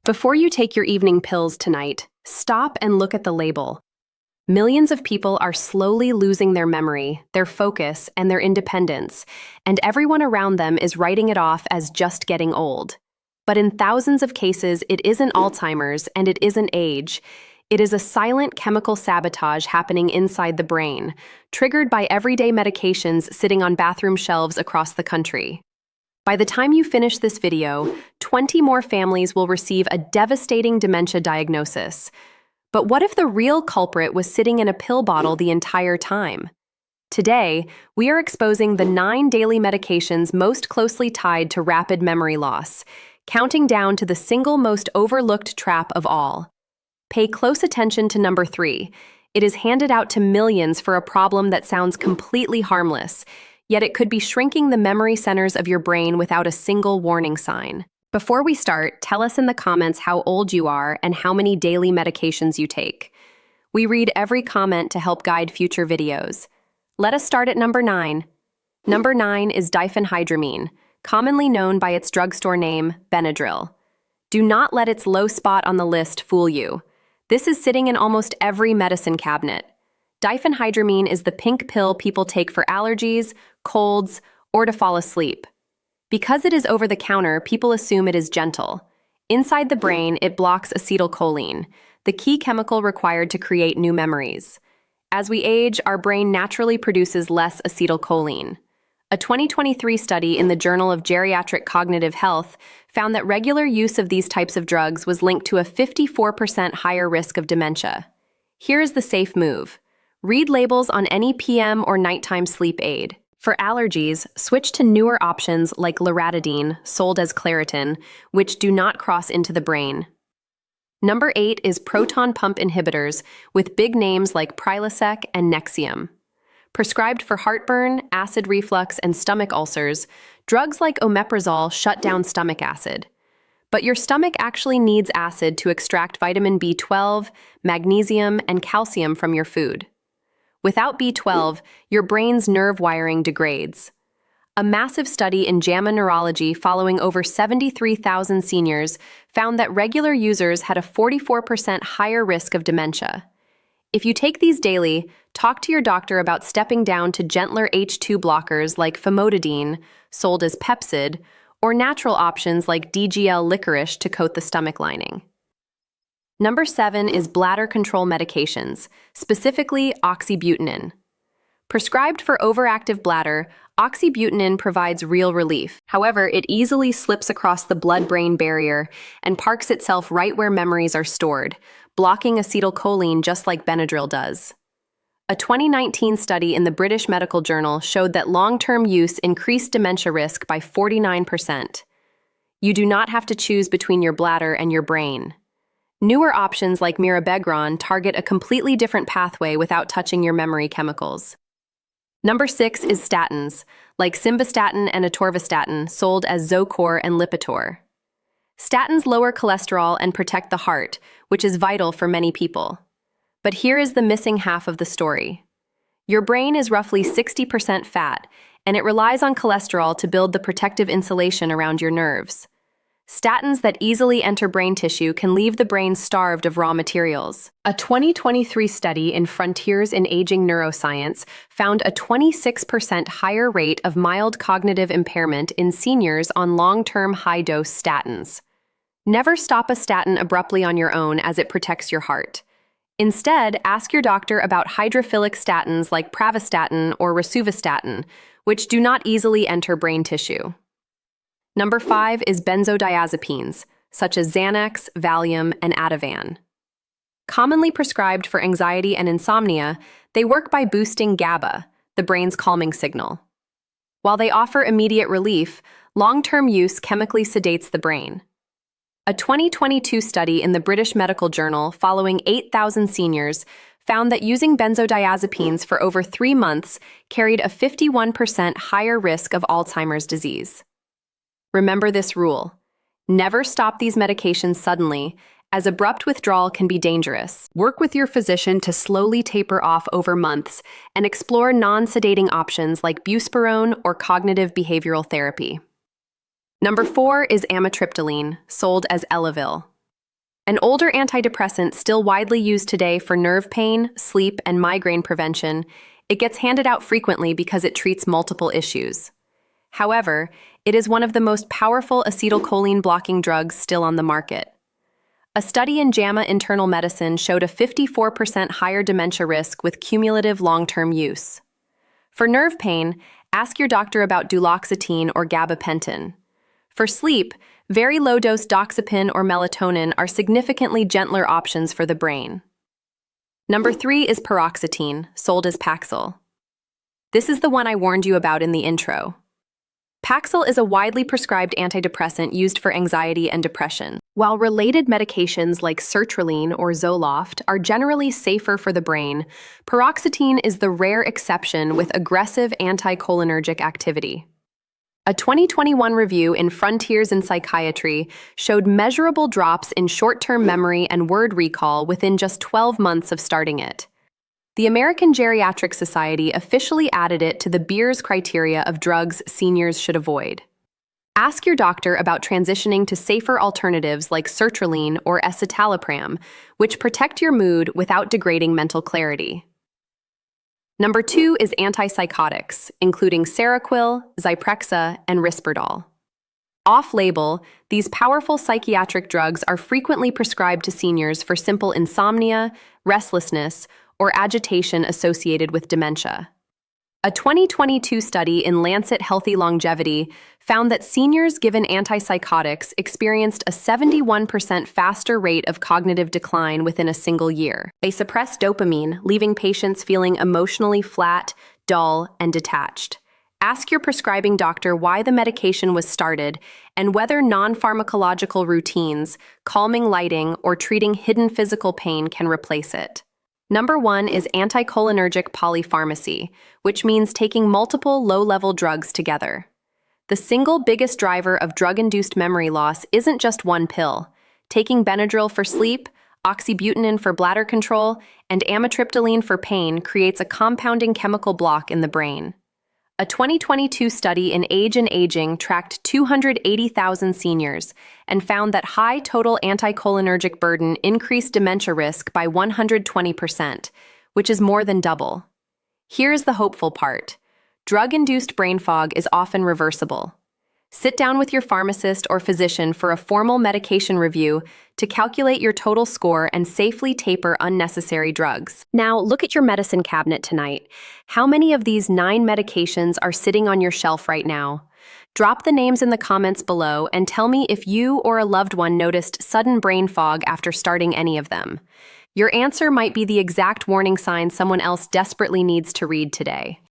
Before you take your evening pills tonight, stop and look at the label. Millions of people are slowly losing their memory, their focus, and their independence, and everyone around them is writing it off as just getting old. But in thousands of cases, it isn't Alzheimer's and it isn't age. It is a silent chemical sabotage happening inside the brain, triggered by everyday medications sitting on bathroom shelves across the country. By the time you finish this video, 20 more families will receive a devastating dementia diagnosis. But what if the real culprit was sitting in a pill bottle the entire time? Today, we are exposing the 9 daily medications most closely tied to rapid memory loss, counting down to the single most overlooked trap of all. Pay close attention to number 3. It is handed out to millions for a problem that sounds completely harmless, yet it could be shrinking the memory centers of your brain without a single warning sign. Before we start, tell us in the comments how old you are and how many daily medications you take. We read every comment to help guide future videos. Let us start at number 9. Number 9 is diphenhydramine, commonly known by its drugstore name, Benadryl. Do not let its low spot on the list fool you. This is sitting in almost every medicine cabinet. Diphenhydramine is the pink pill people take for allergies, colds, or to fall asleep. Because it is over-the-counter, people assume it is gentle. Inside the brain, it blocks acetylcholine, the key chemical required to create new memories. As we age, our brain naturally produces less acetylcholine. A 2023 study in the Journal of Geriatric Cognitive Health found that regular use of these types of drugs was linked to a 54% higher risk of dementia. Here is the safe move. Read labels on any PM or nighttime sleep aid. For allergies, switch to newer options like loratadine, sold as Claritin, which do not cross into the brain. Number 8 is proton pump inhibitors with big names like Prilosec and Nexium. Prescribed for heartburn, acid reflux, and stomach ulcers, drugs like omeprazole shut down stomach acid. But your stomach actually needs acid to extract vitamin B12, magnesium, and calcium from your food. Without B12, your brain's nerve wiring degrades. A massive study in JAMA Neurology following over 73,000 seniors found that regular users had a 44% higher risk of dementia. If you take these daily, talk to your doctor about stepping down to gentler H2 blockers like famotidine, sold as Pepcid, or natural options like DGL licorice to coat the stomach lining. Number 7 is bladder control medications, specifically oxybutynin. Prescribed for overactive bladder, oxybutynin provides real relief. However, it easily slips across the blood-brain barrier and parks itself right where memories are stored, blocking acetylcholine just like Benadryl does. A 2019 study in the British Medical Journal showed that long-term use increased dementia risk by 49%. You do not have to choose between your bladder and your brain. Newer options like mirabegron target a completely different pathway without touching your memory chemicals. Number 6 is statins, like simvastatin and atorvastatin, sold as Zocor and Lipitor. Statins lower cholesterol and protect the heart, which is vital for many people. But here is the missing half of the story. Your brain is roughly 60% fat, and it relies on cholesterol to build the protective insulation around your nerves. Statins that easily enter brain tissue can leave the brain starved of raw materials. A 2023 study in Frontiers in Aging Neuroscience found a 26% higher rate of mild cognitive impairment in seniors on long-term high-dose statins. Never stop a statin abruptly on your own as it protects your heart. Instead, ask your doctor about hydrophilic statins like pravastatin or rosuvastatin, which do not easily enter brain tissue. Number 5 is benzodiazepines, such as Xanax, Valium, and Ativan. Commonly prescribed for anxiety and insomnia, they work by boosting GABA, the brain's calming signal. While they offer immediate relief, long-term use chemically sedates the brain. A 2022 study in the British Medical Journal following 8,000 seniors found that using benzodiazepines for over 3 months carried a 51% higher risk of Alzheimer's disease. Remember this rule. Never stop these medications suddenly, as abrupt withdrawal can be dangerous. Work with your physician to slowly taper off over months and explore non-sedating options like buspirone or cognitive behavioral therapy. Number 4 is amitriptyline, sold as Elavil. An older antidepressant still widely used today for nerve pain, sleep, and migraine prevention, it gets handed out frequently because it treats multiple issues. However, it is one of the most powerful acetylcholine blocking drugs still on the market. A study in JAMA Internal Medicine showed a 54% higher dementia risk with cumulative long-term use. For nerve pain, ask your doctor about duloxetine or gabapentin. For sleep, very low-dose doxepin or melatonin are significantly gentler options for the brain. Number 3 is paroxetine, sold as Paxil. This is the one I warned you about in the intro. Paxil is a widely prescribed antidepressant used for anxiety and depression. While related medications like sertraline or Zoloft are generally safer for the brain, paroxetine is the rare exception with aggressive anticholinergic activity. A 2021 review in Frontiers in Psychiatry showed measurable drops in short-term memory and word recall within just 12 months of starting it. The American Geriatric Society officially added it to the Beers criteria of drugs seniors should avoid. Ask your doctor about transitioning to safer alternatives like sertraline or escitalopram, which protect your mood without degrading mental clarity. Number 2 is antipsychotics, including Seroquel, Zyprexa, and Risperdal. Off-label, these powerful psychiatric drugs are frequently prescribed to seniors for simple insomnia, restlessness, or agitation associated with dementia. A 2022 study in Lancet Healthy Longevity found that seniors given antipsychotics experienced a 71% faster rate of cognitive decline within a single year. They suppress dopamine, leaving patients feeling emotionally flat, dull, and detached. Ask your prescribing doctor why the medication was started and whether non-pharmacological routines, calming lighting, or treating hidden physical pain can replace it. Number 1 is anticholinergic polypharmacy, which means taking multiple low-level drugs together. The single biggest driver of drug-induced memory loss isn't just one pill. Taking Benadryl for sleep, oxybutynin for bladder control, and amitriptyline for pain creates a compounding chemical block in the brain. A 2022 study in Age and Aging tracked 280,000 seniors and found that high total anticholinergic burden increased dementia risk by 120%, which is more than double. Here's the hopeful part. Drug-induced brain fog is often reversible. Sit down with your pharmacist or physician for a formal medication review to calculate your total score and safely taper unnecessary drugs. Now, look at your medicine cabinet tonight. How many of these 9 medications are sitting on your shelf right now? Drop the names in the comments below and tell me if you or a loved one noticed sudden brain fog after starting any of them. Your answer might be the exact warning sign someone else desperately needs to read today.